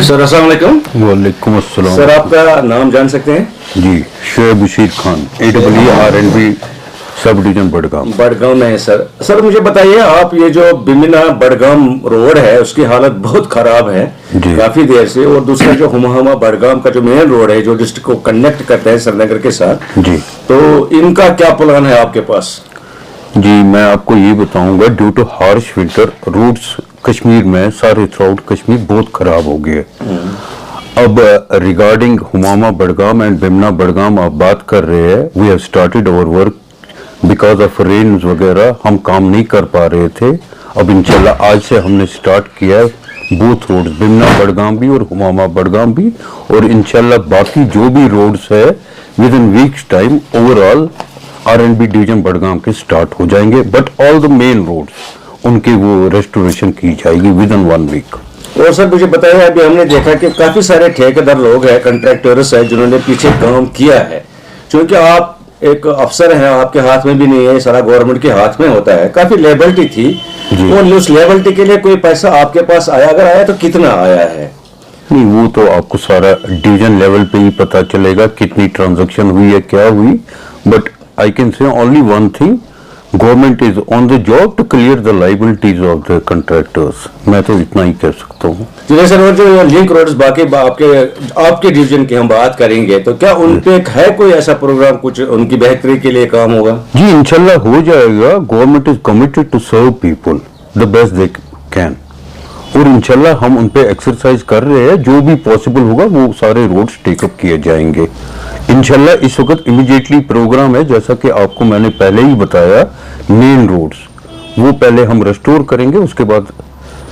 Sir अस्सलाम वालेकुम। वालेकुम अस्सलाम। सर आपका नाम जान सकते हैं? जी, Shoaib Bashir Khan, AEE sub division Budgam. Budgam में है सर। सर मुझे बताइए, आप ये जो बिमिना बड़गाम रोड है उसकी हालत बहुत खराब है जी। काफी देर से, और दूसरा जो हुमामा बड़गाम का जो मेन रोड है जो डिस्ट्रिक्ट को कनेक्ट करता है श्रीनगर के साथ, जी, तो इनका क्या प्लान है आपके पास? जी, मैं आपको ये बताऊंगा, due to harsh winter roads Kashmir में सारे थ्रू कश्मीर बहुत खराब हो गए। अब रिगार्डिंग हुमामा बड़गाम एंड बिमना बड़गाम आप बात कर रहे हैं, we have started our work because of rains वगैरह, हम काम नहीं कर पा रहे थे। अब इंशाल्लाह आज से हमने स्टार्ट किया है बोथ रोड्स, बिमना बड़गाम भी और हुमामा बड़गाम भी, और इंशाल्लाह बाकी जो भी रोड्स है within weeks time overall R&B division Budgam के स्टार्ट हो जाएंगे, but all the main roads उनकी वो रेस्टोरेशन की जाएगी विद इन 1 वीक। और सर मुझे बताइए, अभी हमने देखा कि काफी सारे ठेकेदार लोग हैं, कंट्रैक्टर्स हैं जिन्होंने पीछे काम किया है। क्योंकि आप एक अफसर हैं, आपके हाथ में भी नहीं है, सारा गवर्नमेंट के हाथ में होता है, काफी लेबलिटी थी, और उस लेबलिटी के लिए कोई पैसा आपके पास आया? अगर आया तो कितना आया है? नहीं, वो तो आपको सारा डिवीजन लेवल पे ही पता चलेगा कितनी ट्रांजैक्शन हुई है, क्या हुई, but I can say only one thing, government is on the job to clear the liabilities of the contractors. मैं तो इतना ही कह सकता हूँ। जी सर, और जो लिंक रोड्स बाकी आपके डिवीजन की हम बात करेंगे, तो क्या उन पे है कोई ऐसा प्रोग्राम, कुछ उनकी बेहतरी के लिए काम होगा? जी, इंशाल्लाह हो जाएगा। Government is committed to serve people the best they can, और इंशाल्लाह हम उन पे एक्सरसाइज कर रहे हैं। जो भी पॉसिबल होगा वो सारे रोड्स टेकअप किए जाएंगे इंशाल्लाह। इस वक्त इमीडिएटली प्रोग्राम है, जैसा कि आपको मैंने पहले ही बताया, मेन रोड्स वो पहले हम रेस्टोर करेंगे, उसके बाद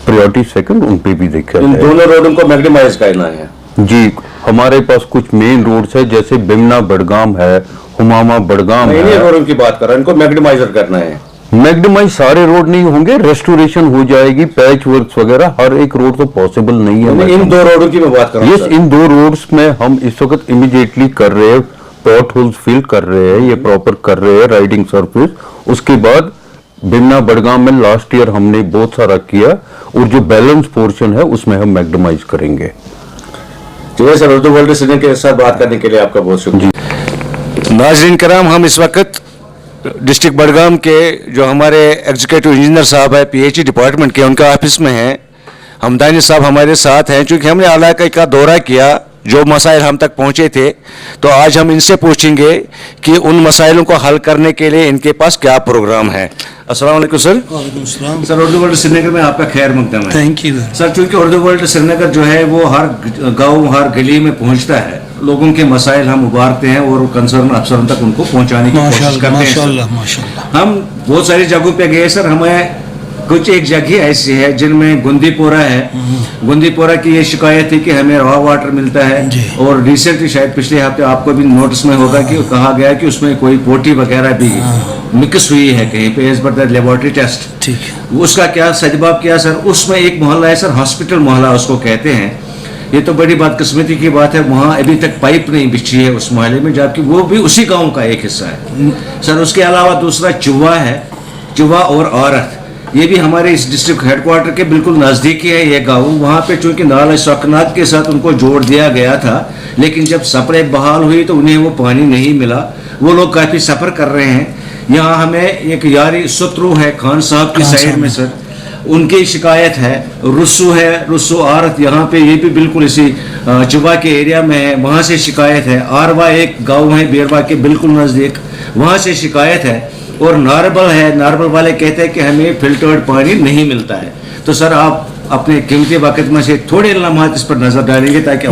प्रायोरिटी सेकंड उन पे भी देखा इन दोनों रोडों को मैक्सिमाइज करना है। जी, हमारे पास कुछ मेन रोड्स है, जैसे बिमना बड़गाम है, हुमामा बड़गाम है, इन्हीं रोडों की बात कर रहा हूं, इनको मैक्सिमाइजर करना है। मैग्डमाइज सारे रोड नहीं होंगे, रेस्टोरेशन हो जाएगी, पैच वर्क्स वगैरह, हर एक रोड तो पॉसिबल नहीं है। इन 2 रोडों की मैं बात कर रहा हूं। इन 2 रोड्स में हम इस वक्त इमीडिएटली कर रहे हैं, पॉट होल्स फिल कर रहे हैं, ये प्रॉपर कर रहे हैं, राइडिंग सरफेस। उसके बाद बिमना बड़गाम में लास्ट ईयर हमने बहुत सारा किया, और जो बैलेंस पोर्शन है उसमें हम मैग्डमाइज करेंगे। जी सर, उर्दू वर्ल्ड श्रीनगर के साथ बात करने के लिए आपका बहुत शुक्रिया। नाज़रीन कराम, हम इस वक्त डिस्ट्रिक्ट बड़गाम के जो हमारे एग्जीक्यूटिव इंजीनियर साहब है PHE डिपार्टमेंट के, उनके ऑफिस में हैं। हमदानी साहब हमारे साथ हैं। चूँकि हमने इलाके का दौरा किया, जो मसाइल हम तक पहुँचे थे, तो आज हम इनसे पूछेंगे कि उन मसाइलों को हल करने के लिए इनके पास क्या प्रोग्राम है। अस्सलाम वालेकुम सर। वालेकुम सलाम। सर, उर्दू वर्ल्ड श्रीनगर में आपका खैर मकदम है। Thank you sir. चूँकि उर्दू वर्ल्ड श्रीनगर जो है वो हर गाँव हर गली में पहुँचता है, लोगों के मसाइल हम उबारते हैं और कंसर्न अफसरों तक उनको पहुँचाने की कोशिश करते हैं। माशाल्लाह। हम बहुत सारी जगहों पे गए सर। हमें कुछ एक जगह ऐसी है जिनमें गुंदीपोरा है। गुंदीपोरा की ये शिकायत थी कि हमें रॉ वाटर मिलता है, और रिसेंटली शायद पिछले हफ्ते आपको भी नोटिस में होगा कि कहा गया कि उसमें कोई पोटी वगैरह भी मिक्स हुई है कहीं पे, as per the laboratory test. ठीक है, उसका क्या सजबाब किया सर? उसमें एक मोहल्ला है सर, हॉस्पिटल मोहल्ला उसको कहते हैं। ये तो बड़ी बदकिस्मती की बात है, वहाँ अभी तक पाइप नहीं बिछी है उस मोहल्ले में, जबकि वो भी उसी गाँव का एक हिस्सा है सर। उसके अलावा दूसरा चुवा है, चुवा और औरत, ये भी हमारे इस डिस्ट्रिक्ट हेडक्वार्टर के बिल्कुल नज़दीकी है ये गाँव। वहाँ पे चूँकि नाला शौकनाथ के साथ उनको जोड़ दिया गया था, लेकिन जब सप्लाई बहाल हुई तो उन्हें वो पानी नहीं मिला। वो लोग काफ़ी सफ़र कर रहे हैं। यहाँ हमें एक यारी सुत्रु है खान साहब की साइड में सर, उनकी शिकायत है। रुस्सू है, रुस्सू आरत यहाँ पे, ये भी बिल्कुल इसी चुबा के एरिया में है, वहाँ से शिकायत है। आरवा एक गांव है बेरवा के बिल्कुल नज़दीक, वहाँ से शिकायत है। और नारबल है, नारबल वाले कहते हैं कि हमें फिल्टर्ड पानी नहीं मिलता है। तो सर आप अपने कीमती वक्त में से थोड़े लम्हात इस पर नजर डालेंगे ताकि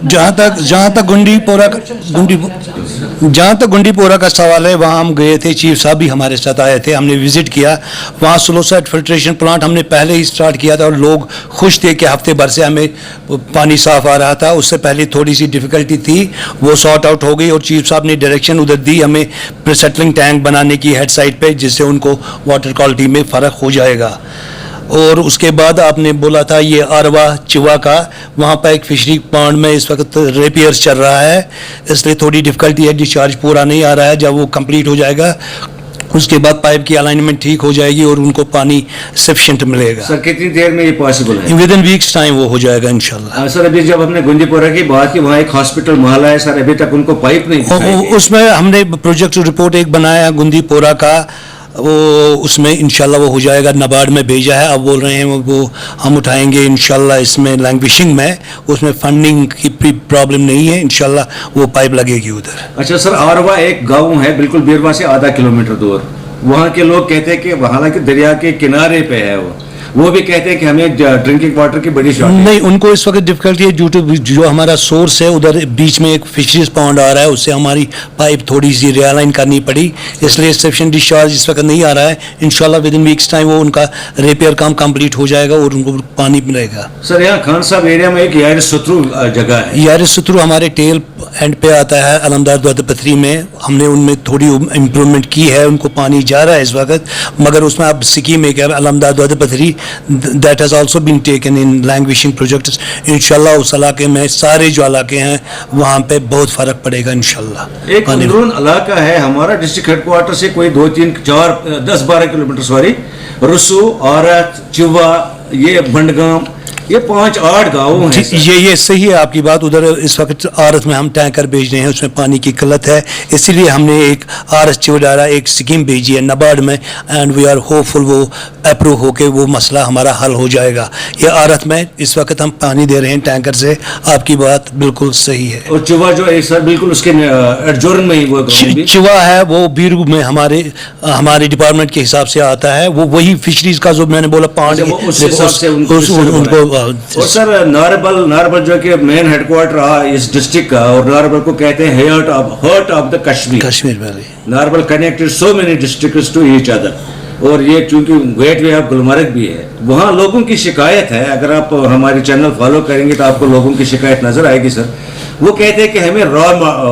जहाँ तक गुंडीपोरा का सवाल है, वहाँ हम गए थे, चीफ साहब भी हमारे साथ आए थे, हमने विजिट किया। वहाँ स्लोसाइड फिल्ट्रेशन प्लांट हमने पहले ही स्टार्ट किया था, और लोग खुश थे कि हफ्ते भर से हमें पानी साफ आ रहा था। उससे पहले थोड़ी सी डिफ़िकल्टी थी, वो सॉर्ट आउट हो गई, और चीफ साहब ने डायरेक्शन उधर दी हमें प्रीसेटलिंग टैंक बनाने की हेड साइड पे, जिससे उनको वाटर क्वालिटी में फ़र्क हो जाएगा। और उसके बाद आपने बोला था ये अरवा चिवा का, वहाँ पर एक फिशरी पॉन्ड में इस वक्त रिपेयर्स चल रहा है, इसलिए थोड़ी डिफ़िकल्टी है, डिस्चार्ज पूरा नहीं आ रहा है। जब वो कंप्लीट हो जाएगा उसके बाद पाइप की अलाइनमेंट ठीक हो जाएगी और उनको पानी सफिशिएंट मिलेगा। सर कितनी देर में ये पॉसिबल है? विद इन वीक्स टाइम वो हो जाएगा इंशाल्लाह। सर अभी जब हमने गुंदीपुरा की बात की, वहाँ एक हॉस्पिटल मोहल्ला है सर, अभी तक उनको पाइप नहीं दिखाई दी। उसमें हमने प्रोजेक्ट रिपोर्ट एक बनाया गुंदीपुरा का, वो उसमें इंशाल्लाह वो हो जाएगा। नबार्ड में भेजा है, अब बोल रहे हैं वो हम उठाएंगे इंशाल्लाह। इसमें लैंग्विशिंग में उसमें फंडिंग की प्रॉब्लम नहीं है, इंशाल्लाह वो पाइप लगेगी उधर। अच्छा सर, आरवा एक गांव है बिल्कुल बीरवा से आधा किलोमीटर दूर, वहाँ के लोग कहते हैं कि हालांकि दरिया के किनारे पे है वो भी कहते हैं कि हमें ड्रिंकिंग वाटर की बड़ी शॉर्टेज। नहीं, उनको इस वक्त डिफिकल्टी है ड्यू टू जो हमारा सोर्स है उधर बीच में एक फिशरीज पॉन्ड आ रहा है, उससे हमारी पाइप थोड़ी सी रियलाइन करनी पड़ी, इसलिए सफिशिएंट डिस्चार्ज इस वक्त नहीं आ रहा है। इंशाल्लाह विद इन वीक्स टाइम वो उनका रिपेयर काम कंप्लीट हो जाएगा और उनको पानी मिलेगा। सर यहाँ खान साहब एरिया में एक यार सुतरू जगह है, यार सुतरू हमारे टेल एंड पे आता है अलमदार पथरी में, हमने उनमें थोड़ी इम्प्रूवमेंट की है, उनको पानी जा रहा है इस वक्त, मगर उसमें अब स्कीम एक है Alamdar Pathri, that has also been taken in languishing projects. इंशाल्लाह उस इलाके में सारे जो इलाके हैं वहाँ पे बहुत फर्क पड़ेगा इंशाल्लाह। एक अंदरून इलाका है हमारा डिस्ट्रिक्ट हेडक्वार्टर से कोई 2, 3, 4, 10, 12 किलोमीटर सॉरी, रसू, औरत, चुवा, ये बंडगाम, ये 5-8 गाँव हैं सर। ये सही है आपकी बात। उधर इस वक्त आरत में हम टैंकर भेज रहे हैं, उसमें पानी की किल्लत है, इसलिए हमने एक आरत चिवडारा एक स्कीम भेजी है नबार्ड में, एंड वी आर होपफुल वो अप्रूव होके वो मसला हमारा हल हो जाएगा। ये आरत में इस वक्त हम पानी दे रहे हैं टैंकर से, आपकी बात बिल्कुल सही है। और चुवा जो है सर बिल्कुल उसके एडजोर्न में ही वो गाँव भी। चुवा है वो बीरू में हमारे डिपार्टमेंट के हिसाब से आता है, वो वही फिशरीज का जो मैंने बोला पानी, उस हिसाब से उनको। और सर नारबल जो कि मेन हेडक्वार्टर रहा इस डिस्ट्रिक्ट का, और नारबल को कहते हैं हार्ट ऑफ द कश्मीर में Narbal connected so many districts to each other, और ये चूंकि गेटवे ऑफ गुलमर्ग भी है, वहाँ लोगों की शिकायत है। अगर आप हमारे चैनल फॉलो करेंगे तो आपको लोगों की शिकायत नजर आएगी सर। वो कहते हैं कि हमें रॉ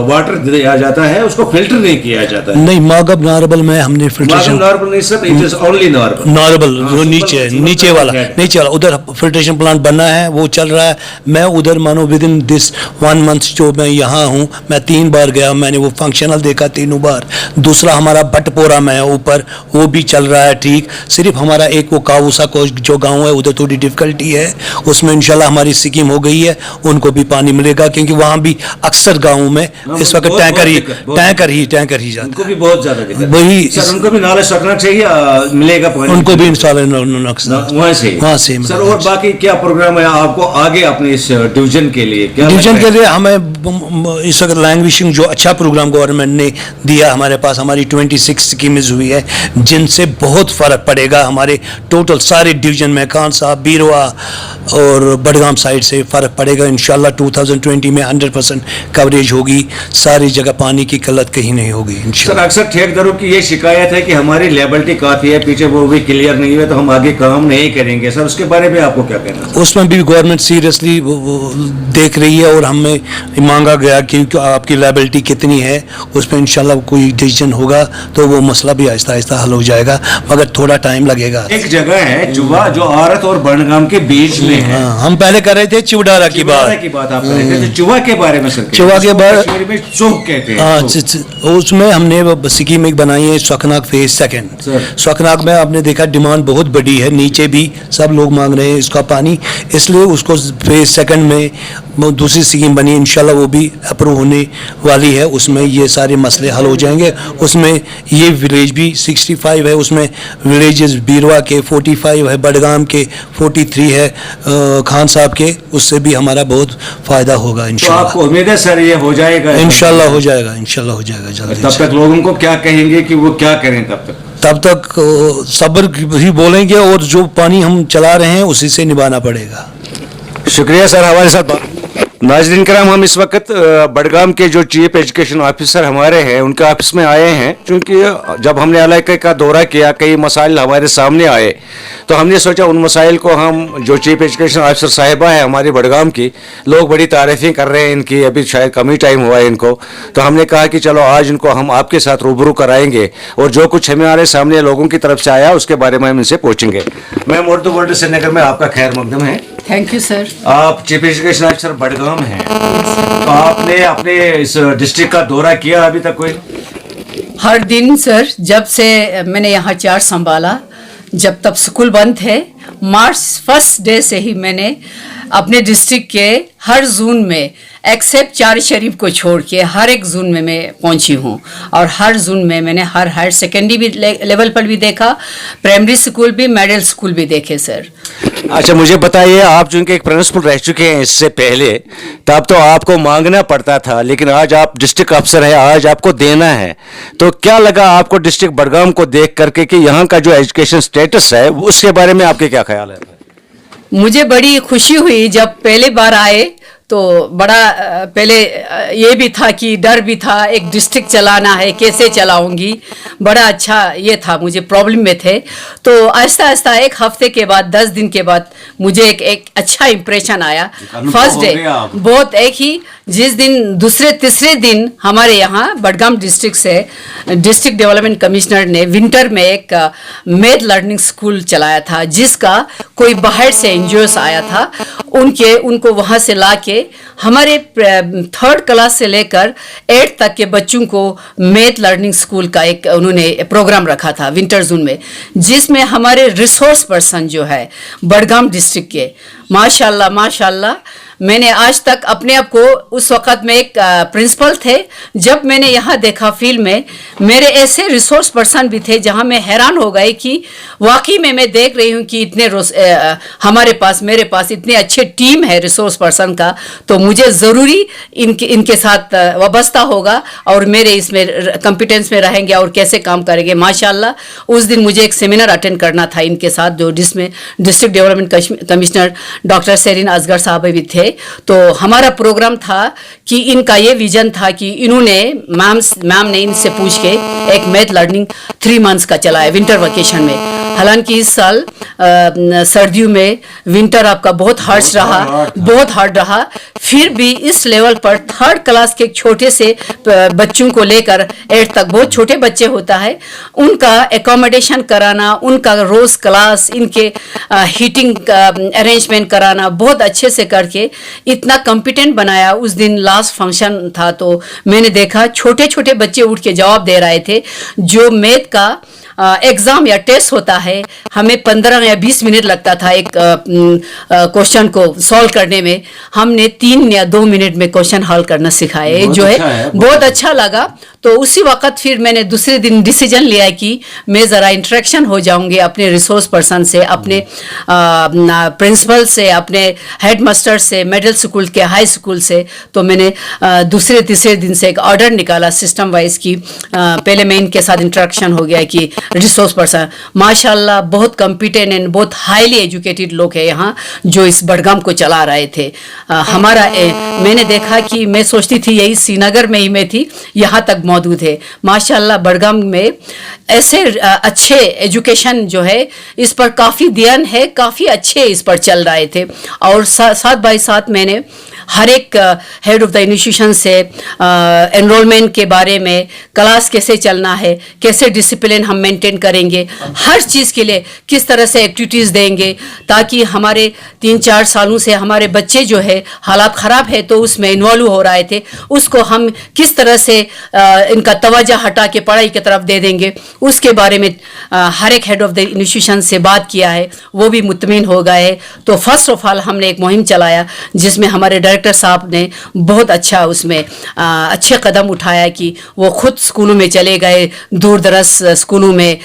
वाटर दिया जाता है, उसको फिल्टर नहीं किया जाता है। नहीं, मागब नारबल में हमने फिल्ट्रेशन, नारबल नहीं sir, it is only Narbal जो नीचे वाला उधर फिल्ट्रेशन प्लांट बना है, वो चल रहा है। मैं उधर मानो विद इन दिस 1 मंथ जो मैं यहाँ हूँ, मैं 3 बार गया, मैंने वो फंक्शनल देखा 3 बार। दूसरा हमारा भटपोरा में है ऊपर, वो भी चल रहा है ठीक। सिर्फ हमारा एक वो कावूसा को जो गाँव है उधर थोड़ी डिफिकल्टी है, उसमें इंशाल्लाह हमारी स्कीम हो गई है, उनको भी पानी मिलेगा, क्योंकि वहाँ भी अक्सर गाँव में इस वक्त टैंकर ही जाता है। उनको भी बहुत ज्यादा दिक्कत वही सर, उनको भी नाले सकना चाहिए, मिलेगा पानी उनको भी वहाँ से सर। और बाकी क्या प्रोग्राम है आपको आगे अपने इस डिवीजन के लिए? डिवीजन के लिए हमें इस वक्त लैंग्विशिंग जो अच्छा प्रोग्राम गवर्नमेंट ने दिया हमारे पास, हमारी 26 स्कीम्स हुई है, जिनसे बहुत फर्क पड़ेगा हमारे टोटल सारे डिवीजन में, खान साहब, बीरवा और बडगाम साइड से फर्क पड़ेगा इंशाल्लाह। 2020 में 100% कवरेज होगी, सारी जगह पानी की किल्लत कहीं नहीं होगी सर। अक्सर ठेकेदारों की ये शिकायत है कि हमारी लेबिलिटी काफी है, पीछे वो भी क्लियर नहीं हुआ तो हम आगे काम नहीं करेंगे सर, उसके बारे में आपको क्या कहना है? उसमें भी गवर्नमेंट सीरियसली देख रही है, और हमें मांगा गया कि आपकी लेबिलिटी कितनी है, उस पर इंशाल्लाह कोई डिसीजन होगा तो वो मसला भी आहिस्ता आहिस्ता हल हो जाएगा, मगर थोड़ा टाइम लगेगा। एक जगह है चुवा जो आरत और बड़गाम के बीच में है। हम पहले कर रहे थे चिवडारा की बात आप कर रहे थे, तो चुवा के बारे में सर? चुवा के बारे में चौक कहते हैं, उसमें हमने स्कीम एक बनाई है स्वकनाक फेज 2। स्वकनाक में आपने देखा डिमांड बहुत बड़ी है, नीचे भी सब लोग मांग रहे हैं इसका पानी, इसलिए उसको फेज 2 में दूसरी स्कीम बनी, इंशाल्लाह वो भी अप्रूव होने वाली है, उसमें ये सारे मसले हल हो जाएंगे। उसमें ये विलेज भी 65 है, उसमें विलेजेस बीरवा के 45 है, बडगाम के 43 है, खान साहब के, उससे भी हमारा बहुत फायदा होगा इंशाल्लाह। तो आपको उम्मीद है सर ये हो जाएगा? इंशाल्लाह हो जाएगा, इंशाल्लाह हो जाएगा जल्दी। तब तक लोगों को क्या कहेंगे कि वो क्या करें? तब तक सब्र ही बोलेंगे, और जो पानी हम चला रहे हैं उसी से निभाना पड़ेगा। शुक्रिया सर हमारे साथ। नाज़रीन कराम, हम इस वक्त बडगाम के जो चीफ एजुकेशन ऑफिसर हमारे हैं उनके ऑफिस में आए हैं, क्योंकि जब हमने इलाके का दौरा किया कई मसाइल हमारे सामने आए, तो हमने सोचा उन मसाइल को हम, जो चीफ एजुकेशन ऑफिसर साहिबा है हमारी बडगाम की, लोग बड़ी तारीफ़ें कर रहे हैं इनकी, अभी शायद कम ही टाइम हुआ है इनको, तो हमने कहा कि चलो आज इनको हम आपके साथ रूबरू कराएंगे, और जो कुछ हमारे सामने लोगों की तरफ से आया उसके बारे में हम इनसे पूछेंगे। मैम, उर्दू वर्ल्ड श्रीनगर में आपका खैर मकदम है। Thank you sir. आप चीफ एजुकेशन ऑफिसर बडगाम हैं, तो आपने अपने इस डिस्ट्रिक्ट का दौरा किया अभी तक कोई? हर दिन सर, जब से मैंने यहाँ चार्ज संभाला, जब तक स्कूल बंद थे, मार्च फर्स्ट डे से ही मैंने अपने डिस्ट्रिक्ट के हर जोन में एक्सेप्ट चार शरीफ को छोड़ के हर एक जोन में मैं पहुंची हूं। और हर जोन में मैंने हर हायर सेकेंडरी भी लेवल पर भी देखा, प्राइमरी स्कूल भी, मिडिल स्कूल भी देखे सर। अच्छा मुझे बताइए, आप चूंकि एक प्रिंसिपल रह चुके हैं इससे पहले, तब तो आपको मांगना पड़ता था, लेकिन आज आप डिस्ट्रिक्ट अफसर हैं, आज आपको देना है, तो क्या लगा आपको डिस्ट्रिक्ट बडगाम को देख करके कि यहाँ का जो एजुकेशन स्टेटस है उसके बारे में आपके क्या ख्याल है? मुझे बड़ी खुशी हुई जब पहले बार आए, तो बड़ा पहले ये भी था कि डर भी था, एक डिस्ट्रिक्ट चलाना है, कैसे चलाऊंगी, बड़ा अच्छा ये था, मुझे प्रॉब्लम में थे। तो आहिस्ता आहिस्ता एक हफ्ते के बाद, 10 दिन के बाद मुझे एक अच्छा इंप्रेशन आया। फर्स्ट डे बहुत एक ही, जिस दिन दूसरे तीसरे दिन हमारे यहाँ बडगाम डिस्ट्रिक्ट से डिस्ट्रिक्ट डेवलपमेंट कमिश्नर ने विंटर में एक मैथ लर्निंग स्कूल चलाया था, जिसका कोई बाहर से एनजीओस आया था, उनको वहाँ से ला के हमारे 3rd क्लास से लेकर 8th तक के बच्चों को मैथ लर्निंग स्कूल का एक उन्होंने प्रोग्राम रखा था विंटर जोन में, जिसमें हमारे रिसोर्स पर्सन जो है बडगाम डिस्ट्रिक्ट के, माशाल्लाह माशाल्लाह, मैंने आज तक अपने आप को, उस वक़्त में एक प्रिंसिपल थे, जब मैंने यहाँ देखा फील्ड में, मेरे ऐसे रिसोर्स पर्सन भी थे जहाँ मैं हैरान हो गई कि वाकई में मैं देख रही हूँ कि इतने मेरे पास इतने अच्छे टीम है रिसोर्स पर्सन का, तो मुझे ज़रूरी इनके साथ वाबस्ता होगा और मेरे इसमें कॉम्पिटेंस में रहेंगे और कैसे काम करेंगे। माशाल्लाह उस दिन मुझे एक सेमिनार अटेंड करना था इनके साथ, जो जिसमें district development commissioner doctor Serin Asgar साहब भी थे। तो हमारा प्रोग्राम था कि इनका ये विजन था कि इन्होंने मैम ने इनसे पूछ के एक मैथ लर्निंग 3 मंथ्स का चलाया विंटर वेकेशन में। हालांकि इस साल सर्दियों में विंटर आपका बहुत हार्ड रहा, फिर भी इस लेवल पर 3rd क्लास के छोटे से बच्चों को लेकर 8th तक, बहुत छोटे बच्चे होता है, उनका एकोमोडेशन कराना, उनका रोज क्लास, इनके हीटिंग अरेंजमेंट कराना बहुत अच्छे से करके इतना कॉम्पिटेंट बनाया। उस दिन लास्ट फंक्शन था, तो मैंने देखा छोटे छोटे बच्चे उठ के जवाब दे रहे थे। जो मैथ का एग्जाम या टेस्ट होता है, हमें 15 या 20 मिनट लगता था एक क्वेश्चन को सॉल्व करने में, हमने 3 या 2 मिनट में क्वेश्चन हल करना सिखाए, जो है बहुत अच्छा लगा। तो उसी वक्त फिर मैंने दूसरे दिन डिसीजन लिया कि मैं ज़रा इंटरेक्शन हो जाऊंगी अपने रिसोर्स पर्सन से, अपने प्रिंसिपल से, अपने हेड मास्टर से, मिडिल स्कूल के, हाई स्कूल से। तो मैंने दूसरे तीसरे दिन से एक ऑर्डर निकाला सिस्टम वाइज की, पहले मैं इनके साथ इंटरेक्शन हो गया कि रिसोर्स पर्सन माशाल्लाह बहुत कॉम्पिटेंट एंड बहुत हाईली एजुकेटेड लोग हैं यहाँ जो इस बडगाम को चला रहे थे। मैंने देखा कि मैं सोचती थी यही श्रीनगर में ही मैं थी, यहाँ तक मौजूद है। माशाल्लाह बडगाम में ऐसे अच्छे एजुकेशन जो है इस पर काफ़ी ध्यान है, काफ़ी अच्छे इस पर चल रहे थे। और साथ बाय साथ मैंने हर एक हेड ऑफ द इंस्टीट्यूशन से एनरोलमेंट के बारे में, क्लास कैसे चलना है, कैसे डिसिप्लिन हम मेंटेन करेंगे, हर चीज़ के लिए किस तरह से एक्टिविटीज़ देंगे, ताकि हमारे 3-4 सालों से हमारे बच्चे जो है हालात ख़राब है तो उसमें इन्वॉल्व हो रहे थे, उसको हम किस तरह से इनका तवज्जो हटा के पढ़ाई की तरफ दे देंगे, उसके बारे में हर एक हेड ऑफ द इंस्टीट्यूशन से बात किया है, वो भी मुतमिन हो गए। तो फर्स्ट ऑफ ऑल हमने एक मुहिम चलाया जिसमें हमारे डायरेक्टर साहब ने बहुत अच्छा उसमें अच्छे कदम उठाया कि वो खुद स्कूलों में चले गए, दूर दराज स्कूलों में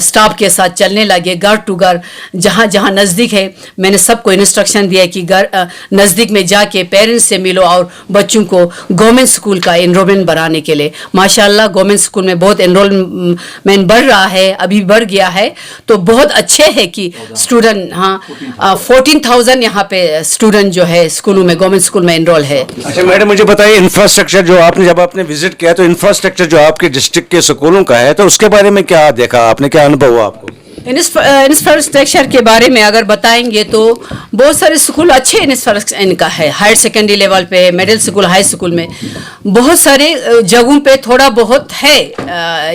स्टाफ के साथ चलने लगे, घर टू घर, जहाँ जहाँ नज़दीक है मैंने सबको इंस्ट्रक्शन दिया कि घर नज़दीक में जाके पेरेंट्स से मिलो और बच्चों को गवर्नमेंट स्कूल का एनरोलमेंट बढ़ाने के लिए। माशाल्लाह गवर्नमेंट स्कूल में बहुत एनरोलमेंट बढ़ रहा है, अभी बढ़ गया है, तो बहुत अच्छे है कि स्टूडेंट 14,000 यहाँ पे स्टूडेंट जो है स्कूलों में, गवर्नमेंट स्कूल में एनरोल है। अच्छा मैडम मुझे बताइए, इंफ्रास्ट्रक्चर जो आपने जब आपने विजिट किया तो इंफ्रास्ट्रक्चर जो आपके डिस्ट्रिक्ट के स्कूलों का है तो उसके बारे में क्या देखा आपने, क्या अनुभव हुआ आपको? इंफ्रास्ट्रक्चर के बारे में अगर बताएंगे तो बहुत सारे स्कूल अच्छे इंफ्रास्ट्रक्चर इनका है, हायर सेकेंडरी लेवल पे, मिडिल स्कूल, हाई स्कूल में बहुत सारे जगहों पे थोड़ा बहुत है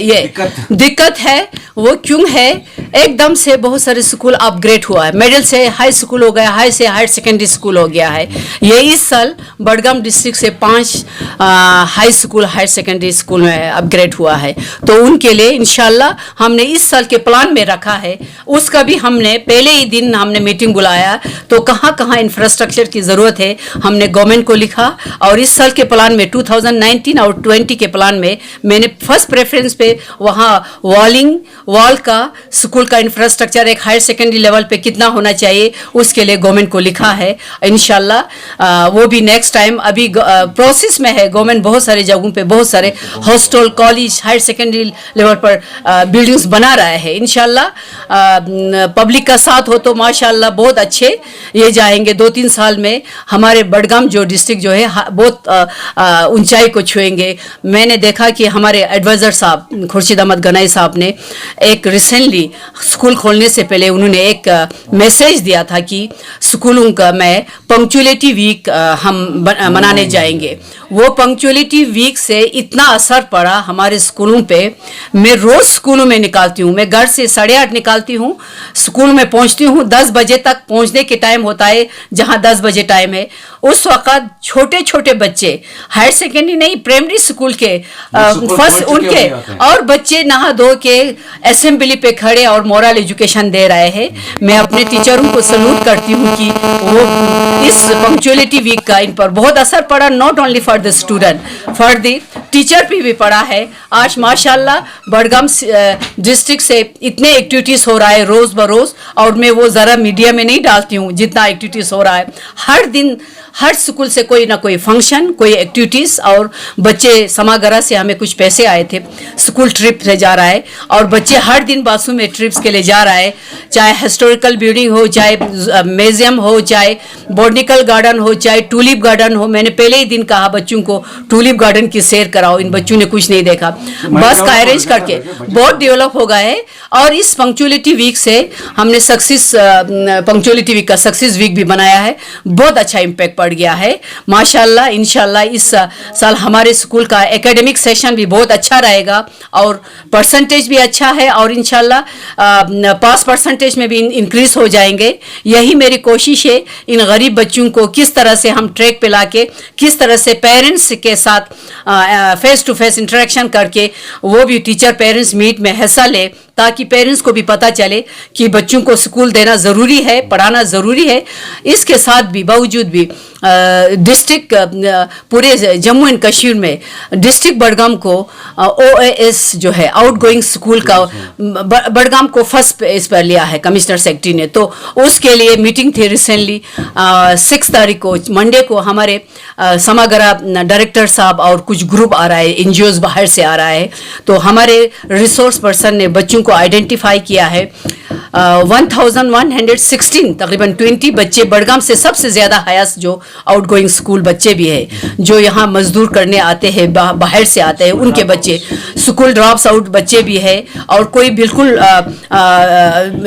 ये दिक्कत है। वो क्यों है, एकदम से बहुत सारे स्कूल अपग्रेड हुआ है, मिडिल से हाई स्कूल हो गया, हाई से हायर सेकेंडरी स्कूल हो गया है। ये इस साल बड़गाम डिस्ट्रिक्ट से 5 high school higher secondary school में अपग्रेड हुआ है। तो उनके लिए इंशाल्लाह हमने इस साल के प्लान में रखा है, उसका भी हमने पहले ही दिन हमने मीटिंग बुलाया, तो कहाँ कहाँ इंफ्रास्ट्रक्चर की ज़रूरत है हमने गवर्नमेंट को लिखा। और इस साल के प्लान में 2019 और 20 के प्लान में मैंने फर्स्ट प्रेफरेंस पे वहाँ वॉल का स्कूल का इंफ्रास्ट्रक्चर एक हायर सेकेंडरी लेवल पे कितना होना चाहिए उसके लिए गवर्नमेंट को लिखा है। इंशाल्लाह वो भी नेक्स्ट टाइम अभी प्रोसेस में है। गवर्नमेंट बहुत सारे जगहों पे बहुत सारे hostel, college, higher secondary level पर बिल्डिंग्स बना रहा है। इंशाल्लाह पब्लिक का साथ हो तो माशाल्लाह बहुत अच्छे ये जाएंगे। 2-3 साल में हमारे बड़गाम जो डिस्ट्रिक्ट जो है बहुत ऊंचाई को छुएंगे। मैंने देखा कि हमारे एडवाइज़र साहब खुर्शीद अहमद गनाई साहब ने एक रिसेंटली स्कूल खोलने से पहले उन्होंने एक मैसेज दिया था कि स्कूलों का में पंक्चुअलिटी वीक हम मनाने जाएंगे। वो पंक्चुअलिटी वीक से इतना असर पड़ा हमारे स्कूलों पे। मैं रोज़ स्कूलों में निकालती हूँ, मैं घर से 8:30 निकालती हूँ, स्कूल में पहुँचती हूँ 10 बजे तक पहुँचने के टाइम होता है, जहाँ 10 बजे टाइम है। उस वक़्त छोटे छोटे बच्चे हायर सेकेंडरी नहीं प्राइमरी स्कूल के फर्स्ट उनके और बच्चे नहा धो के असेंबली पे खड़े और मोरल एजुकेशन दे रहे हैं। मैं अपने टीचरों को सल्यूट करती हूँ कि वो इस पंक्चुअलिटी वीक का इन पर बहुत असर पड़ा, not only for the student, for the teacher पे भी पड़ा है। आज माशाल्लाह बड़गाम डिस्ट्रिक्ट से इतने एक्टिविटीज़ हो रहा है रोज़ बरोज़, और मैं वो ज़रा मीडिया में नहीं डालती हूँ जितना एक्टिविटीज़ हो रहा है। हर दिन हर स्कूल से कोई ना कोई फंक्शन, कोई एक्टिविटीज़, और बच्चे समागरा से हमें कुछ पैसे आए थे, स्कूल ट्रिप से जा रहा है और बच्चे हर दिन बासु में ट्रिप्स के लिए जा रहा है। चाहे हिस्टोरिकल बिल्डिंग हो, चाहे म्यूजियम हो, चाहे बॉटनिकल गार्डन हो, चाहे टूलिप गार्डन हो। मैंने पहले ही दिन कहा बच्चों को टूलिप गार्डन की सैर कराओ, इन बच्चों ने कुछ नहीं देखा। बस का अरेंज करके बहुत डेवलप हो गया है। और इस पंक्चुअलिटी वीक से हमने सक्सेस पंक्चुअलिटी वीक का सक्सेस वीक भी बनाया है, बहुत अच्छा इम्पैक्ट पड़ गया है माशाल्लाह। इंशाल्लाह इस साल हमारे स्कूल का एकेडमिक सेशन भी बहुत अच्छा रहेगा और परसेंटेज भी अच्छा है, और इंशाल्लाह पास परसेंटेज में भी इंक्रीज हो जाएंगे। यही मेरी कोशिश है, इन गरीब बच्चों को किस तरह से हम ट्रैक पे लाके, किस तरह से पेरेंट्स के साथ फेस टू फेस इंटरेक्शन करके वो भी टीचर पेरेंट्स मीट में हिस्सा ले, ताकि पेरेंट्स को भी पता चले कि बच्चों को स्कूल देना ज़रूरी है, पढ़ाना ज़रूरी है। इसके साथ भी बावजूद भी डिस्ट्रिक्ट पूरे जम्मू एंड कश्मीर में डिस्ट्रिक्ट बड़गाम को OAS जो है आउटगोइंग स्कूल का बड़गाम को फर्स्ट इस पर लिया है कमिश्नर सेक्रेटरी ने। तो उसके लिए मीटिंग थी रिसेंटली 6 तारीख को, मंडे को। हमारे समागरा डायरेक्टर साहब और कुछ ग्रुप आ रहा है, NGOs बाहर से आ रहा है। तो हमारे रिसोर्स पर्सन ने बच्चों को आइडेंटिफाई किया है 1116 तकरीबन 20 बच्चे बड़गाम से सबसे ज़्यादा हाईएस्ट जो आउटगोइंग स्कूल बच्चे भी हैं, जो यहाँ मजदूर करने आते हैं, बाहर से आते हैं, उनके बच्चे, स्कूल ड्रॉप्स आउट बच्चे भी हैं, और कोई बिल्कुल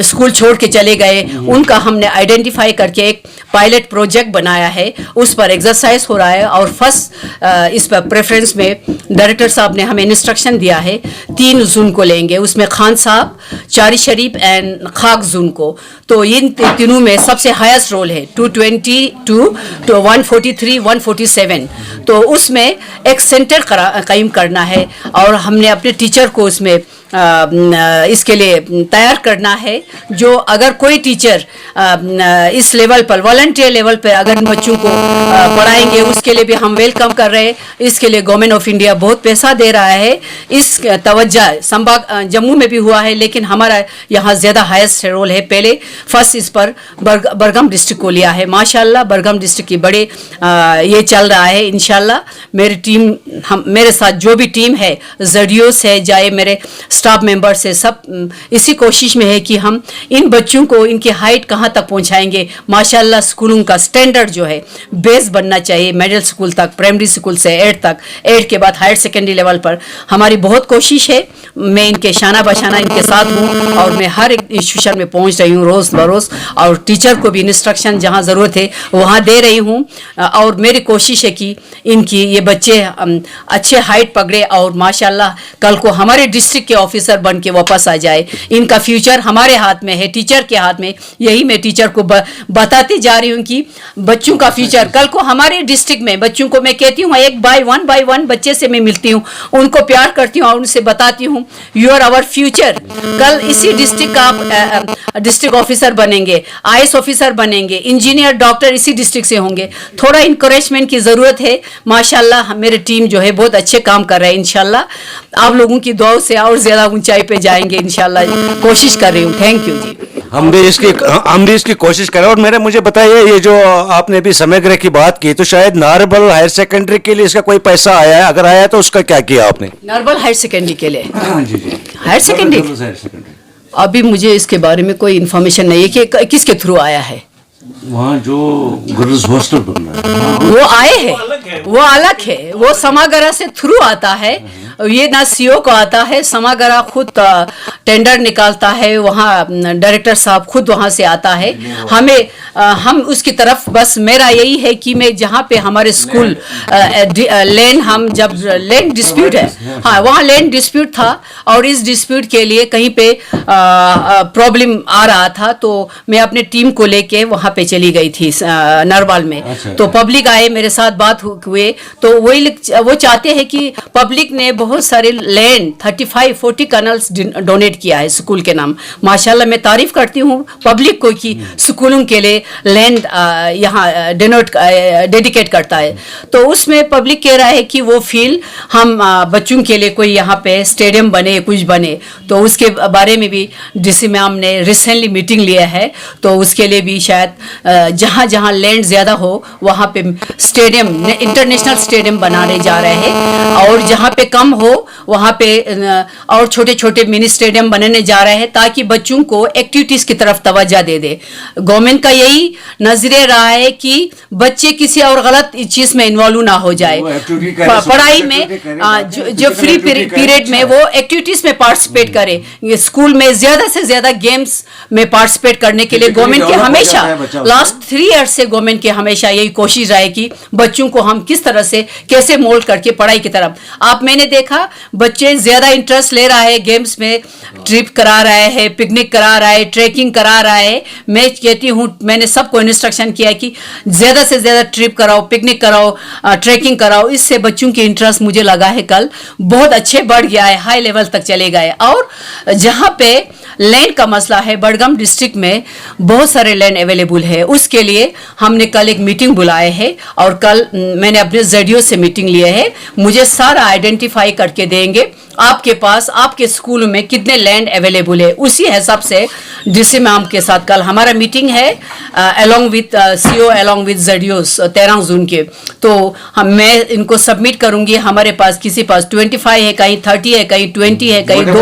स्कूल छोड़ के चले गए, उनका हमने आइडेंटिफाई करके एक पायलट प्रोजेक्ट बनाया है। उस पर एक्सरसाइज हो रहा है। और फर्स्ट इस पर प्रेफरेंस में डायरेक्टर साहब ने हमें इंस्ट्रक्शन दिया है 3 जून को लेंगे, उसमें खान साहब, चारी शरीफ एंड खाक जून को। तो इन तीनों में सबसे हाईएस्ट रोल है 222 to 143 147। तो उसमें एक सेंटर कायम करना है, और हमने अपने टीचर को उसमें इसके लिए तैयार करना है। जो अगर कोई टीचर इस लेवल पर वॉलंटियर लेवल पर अगर बच्चों को पढ़ाएंगे, उसके लिए भी हम वेलकम कर रहे हैं। इसके लिए गवर्नमेंट ऑफ इंडिया बहुत पैसा दे रहा है। इस तवज्जो संभाग जम्मू में भी हुआ है, लेकिन हमारा यहाँ ज़्यादा हाईएस्ट रोल है। पहले फर्स्ट इस पर बड़गाम डिस्ट्रिक्ट को लिया है। माशाल्लाह बड़गाम डिस्ट्रिक्ट की बड़े ये चल रहा है। इंशाल्लाह मेरी टीम, मेरे साथ जो भी टीम है, ZDOs है, चाहे मेरे स्टाफ मेंबर से सब इसी कोशिश में है कि हम इन बच्चों को इनकी हाइट कहाँ तक पहुंचाएंगे। माशाल्लाह स्कूलों का स्टैंडर्ड जो है बेस बनना चाहिए मिडिल स्कूल तक, प्राइमरी स्कूल से 8 तक, 8 के बाद हायर सेकेंडरी लेवल पर। हमारी बहुत कोशिश है, मैं इनके शाना बशाना इनके साथ हूँ और मैं हर एक इंस्टीट्यूशन में पहुँच रही हूँ रोज़ बरोज़, और टीचर को भी इंस्ट्रक्शन जहाँ ज़रूरत है वहाँ दे रही हूँ। और मेरी कोशिश है कि इनकी ये बच्चे अच्छे हाइट पकड़े और माशाल्लाह कल को हमारे डिस्ट्रिक्ट के ऑफिसर बन के वापस आ जाए। इनका फ्यूचर हमारे हाथ में है, टीचर के हाथ में। यही मैं टीचर को बताती जा रही हूँ कि बच्चों का फ्यूचर कल को हमारे डिस्ट्रिक्ट में बच्चों को मैं कहती हूँ एक बाय वन बच्चे से मैं मिलती हूँ, उनको प्यार करती हूँ और उनसे बताती हूँ यू आर आवर फ्यूचर। कल इसी डिस्ट्रिक्ट का आप डिस्ट्रिक्ट ऑफिसर बनेंगे, IAS ऑफिसर बनेंगे, इंजीनियर डॉक्टर इसी डिस्ट्रिक्ट से होंगे। थोड़ा इंकरेजमेंट की ज़रूरत है। माशाल्लाह मेरे टीम जो है बहुत अच्छे काम कर रहे हैं। इंशाल्लाह आप लोगों की दुआओं से और ज़्यादा ऊंचाई पे जाएंगे इंशाल्लाह, कोशिश कर रही हूँ। थैंक यू जी। हम भी इसकी कोशिश करें। और मुझे बताइए, ये जो आपने अभी समग्र की बात की, तो शायद नारबल हायर सेकेंडरी के लिए इसका कोई पैसा आया है? अगर आया तो उसका क्या किया आपने? नारबल हायर सेकेंडरी के लिए जी हायर सेकेंडरी अभी मुझे इसके बारे में कोई इन्फॉर्मेशन नहीं है कि किसके थ्रू आया है। वहाँ जो गर्ल्स हॉस्टल बनना है वो आए हैं, वो अलग है, वो समागरा से थ्रू आता है। ये ना सीओ को आता है, समागरा खुद टेंडर निकालता है, वहाँ डायरेक्टर साहब खुद वहाँ से आता है। हम उसकी तरफ बस मेरा यही है कि मैं जहाँ पे हमारे स्कूल लैंड, हम जब लैंड डिस्प्यूट है, हाँ वहाँ लैंड डिस्प्यूट था और इस डिस्प्यूट के लिए कहीं पे प्रॉब्लम आ रहा था, तो मैं अपने टीम को लेके वहाँ पे चली गई थी नरवाल में। तो पब्लिक आए, मेरे साथ बात हुए, तो वो चाहते हैं कि पब्लिक ने बहुत सारे लैंड 35-40 कनल्स डोनेट किया है स्कूल के नाम। माशाल्लाह मैं तारीफ करती हूँ पब्लिक को कि स्कूलों के लिए लैंड यहाँ डेडिकेट करता है। तो उसमें पब्लिक कह रहा है कि वो फील्ड हम बच्चों के लिए कोई यहाँ पे स्टेडियम बने, कुछ बने, तो उसके बारे में भी डीसी मैम ने रिसेंटली मीटिंग लिया है। तो उसके लिए भी शायद जहाँ जहाँ लैंड ज़्यादा हो वहाँ पे स्टेडियम, इंटरनेशनल स्टेडियम बनाने जा रहे हैं, और जहाँ पे कम हो वहाँ पे और छोटे छोटे मिनी स्टेडियम बनाने जा रहे हैं, ताकि बच्चों को एक्टिविटीज़ की तरफ तवज्जो दे। गवर्नमेंट का यही नजरिया रहा है कि बच्चे किसी और गलत चीज़ में इन्वॉल्व ना हो जाए। पढ़ाई में जो फ्री पीरियड में वो एक्टिविटीज़ में पार्टिसिपेट करे। स्कूल में ज़्यादा से ज़्यादा गेम्स में पार्टिसिपेट करने के लिए गवर्नमेंट के हमेशा लास्ट 3 ईयर्स से गवर्नमेंट की हमेशा यही कोशिश रहे कि बच्चों को हम किस तरह से कैसे मोल्ड करके पढ़ाई की तरफ। आप मैंने देखा बच्चे ज़्यादा इंटरेस्ट ले रहा है गेम्स में, ट्रिप करा रहा है, पिकनिक करा रहा है, ट्रैकिंग करा रहा है। मैं कहती हूँ, मैंने सबको इंस्ट्रक्शन किया कि ज़्यादा से ज़्यादा ट्रिप कराओ, पिकनिक कराओ, ट्रैकिंग कराओ। इससे बच्चों की इंटरेस्ट मुझे लगा है कल बहुत अच्छे बढ़ गया है, हाई लेवल तक चले गए। और जहाँ पे लैंड का मसला है, बड़गाम डिस्ट्रिक्ट में बहुत सारे लैंड अवेलेबल है, उसके लिए हमने कल एक मीटिंग बुलाए है, और कल मैंने अपने ZDO से मीटिंग लिए है। मुझे सारा आइडेंटिफाई करके देंगे आपके पास आपके स्कूल में कितने लैंड अवेलेबल है। उसी हिसाब से डीसी मैम के साथ कल हमारा मीटिंग है along with CO along with ZDOs 13 जून के। तो मैं इनको सबमिट करूंगी। हमारे पास किसी पास 25 है, कहीं 30 है, कहीं 20 है, कहीं 2,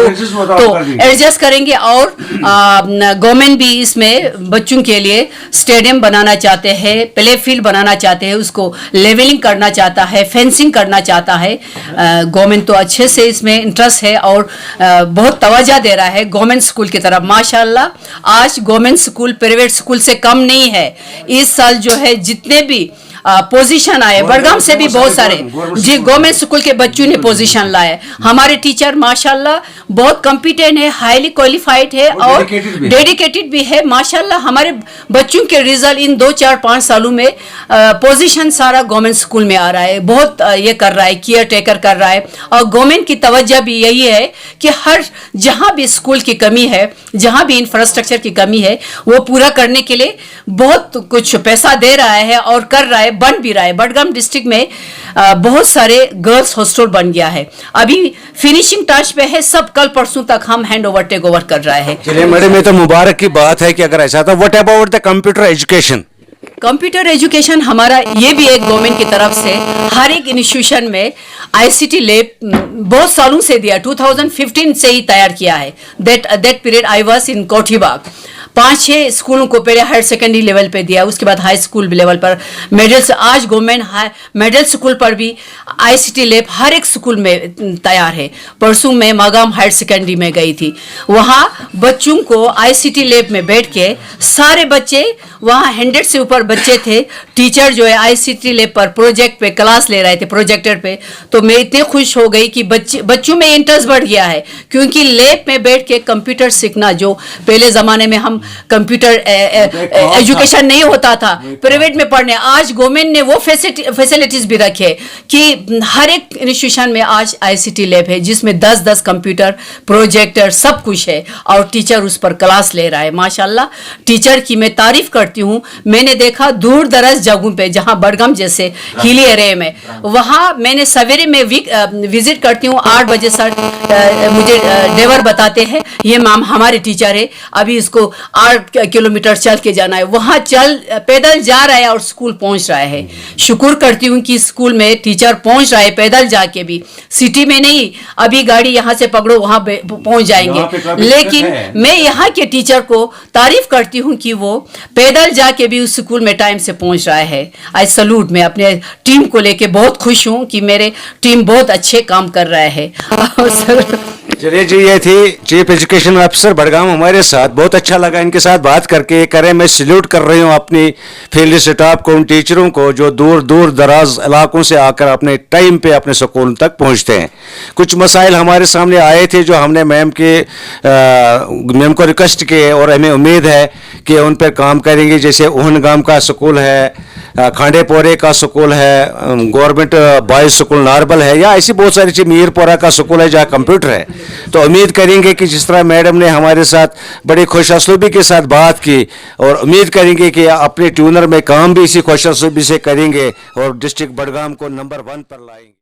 तो एडजस्ट करेंगे। और गवर्नमेंट भी इसमें बच्चों के लिए स्टेडियम बनाना चाहते हैं, प्ले फील्ड बनाना चाहते हैं, उसको लेवलिंग करना चाहता है, फेंसिंग करना चाहता है। गवर्नमेंट तो अच्छे से इसमें इंटरेस्ट है और बहुत तवज्जो दे रहा है गवर्नमेंट स्कूल की तरफ। माशाल्लाह आज गवर्नमेंट स्कूल प्राइवेट स्कूल से कम नहीं है। इस साल जो है जितने भी पोजीशन आए, बड़गाम से भी बहुत सारे जी गवर्नमेंट स्कूल के बच्चों ने पोजीशन लाए। हमारे टीचर माशाल्लाह बहुत कॉम्पिटेंट है, हाईली क्वालिफाइड है और डेडिकेटेड भी है। माशाल्लाह हमारे बच्चों के रिजल्ट इन 2, 4, 5 सालों में पोजीशन सारा गवर्नमेंट स्कूल में आ रहा है। बहुत ये कर रहा है, केयर टेकर कर रहा है। और गवर्नमेंट की तवज्जो भी यही है कि हर जहाँ भी स्कूल की कमी है, जहाँ भी इंफ्रास्ट्रक्चर की कमी है, वो पूरा करने के लिए बहुत कुछ पैसा दे रहा है और कर रहा है, बन भी रहा है। बड़गाम डिस्ट्रिक्ट में बहुत सारे गर्ल्स हॉस्टल बन गया है, अभी फिनिशिंग टच पे है। सब कल परसों तक हम हैंड ओवर टेक ओवर कर रहे हैं। चलिए मैडम, ये तो मुबारक की बात है कि अगर ऐसा था। What about the computer education? Computer education हमारा ये भी एक गवर्नमेंट की तरफ से हर एक इंस्टीट्यूशन में आईसीटी लैब बहुत सालों से दिया, 2015 से ही तैयार किया है. That period I was in Kothibagh. 5-6 स्कूलों को पहले हायर सेकेंडरी लेवल पे दिया, उसके बाद हाई स्कूल लेवल पर मेडल्स. आज गवर्नमेंट मिडिल स्कूल पर भी आईसीटी लैब हर एक स्कूल में तैयार है. परसों मैं मागाम हायर सेकेंडरी में गई थी, वहाँ बच्चों को आईसीटी लैब में बैठ के सारे बच्चे, वहाँ 100 से ऊपर बच्चे थे, टीचर जो है आईसीटी लैब पर प्रोजेक्ट पे क्लास ले रहे थे, प्रोजेक्टर पे. तो मैं इतनी खुश हो गई कि बच्चों में इंटरेस्ट बढ़ गया है, क्योंकि लैब में बैठ के कंप्यूटर सीखना, जो पहले ज़माने में हम कंप्यूटर एजुकेशन नहीं होता था प्राइवेट में पढ़ने, आज गवर्नमेंट ने वो फैसिलिटीज भी रखे कि हर एक इंस्टीट्यूशन में आज आईसीटी लैब है, जिसमें 10-10 कंप्यूटर, प्रोजेक्टर, सब कुछ है, और टीचर उस पर क्लास ले रहा है. माशाल्लाह, टीचर की मैं तारीफ करती हूँ. मैंने देखा दूर दराज जगहों पे, जहाँ बड़गाम जैसे हिली एरिया में, वहाँ मैंने सवेरे में विजिट करती हूँ 8 बजे. सर मुझे ड्राइवर बताते हैं, ये मैम हमारे टीचर है, अभी इसको 8 किलोमीटर चल के जाना है. वहाँ पैदल जा रहा है और स्कूल पहुँच रहा है. शुक्र करती हूँ कि स्कूल में टीचर पहुँच रहा है पैदल जाके भी, सिटी में नहीं अभी गाड़ी यहाँ से पकड़ो वहाँ पहुँच जाएंगे. लेकिन मैं यहाँ के टीचर को तारीफ करती हूँ कि वो पैदल जाके भी उस स्कूल में टाइम से पहुँच रहा है. आई सलूट. मैं अपने टीम को लेके बहुत खुश हूँ कि मेरे टीम बहुत अच्छे काम कर रहा है. चलिए जी, ये थी चीफ एजुकेशन ऑफिसर बड़गाम हमारे साथ. बहुत अच्छा लगा इनके साथ बात करके. करें, मैं सल्यूट कर रही हूँ अपनी फील्ड स्टाफ को, उन टीचरों को जो दूर दूर दराज इलाकों से आकर अपने टाइम पे अपने स्कूल तक पहुँचते हैं. कुछ मसाइल हमारे सामने आए थे जो हमने मैम को रिक्वेस्ट किए, और हमें उम्मीद है कि उन पर काम करेंगे. जैसे ओहनगाम का स्कूल है, खांडेपोरे का स्कूल है, गवर्नमेंट बॉयज स्कूल नारबल है, या ऐसी बहुत सारी चीज़, मीरपोरा का स्कूल है जहाँ कंप्यूटर है. तो उम्मीद करेंगे कि जिस तरह मैडम ने हमारे साथ बड़ी खुशअस्लूबी के साथ बात की, और उम्मीद करेंगे कि अपने ट्यूनर में काम भी इसी खुशअस्लूबी से करेंगे और डिस्ट्रिक्ट बड़गाम को नंबर 1 पर लाएंगे.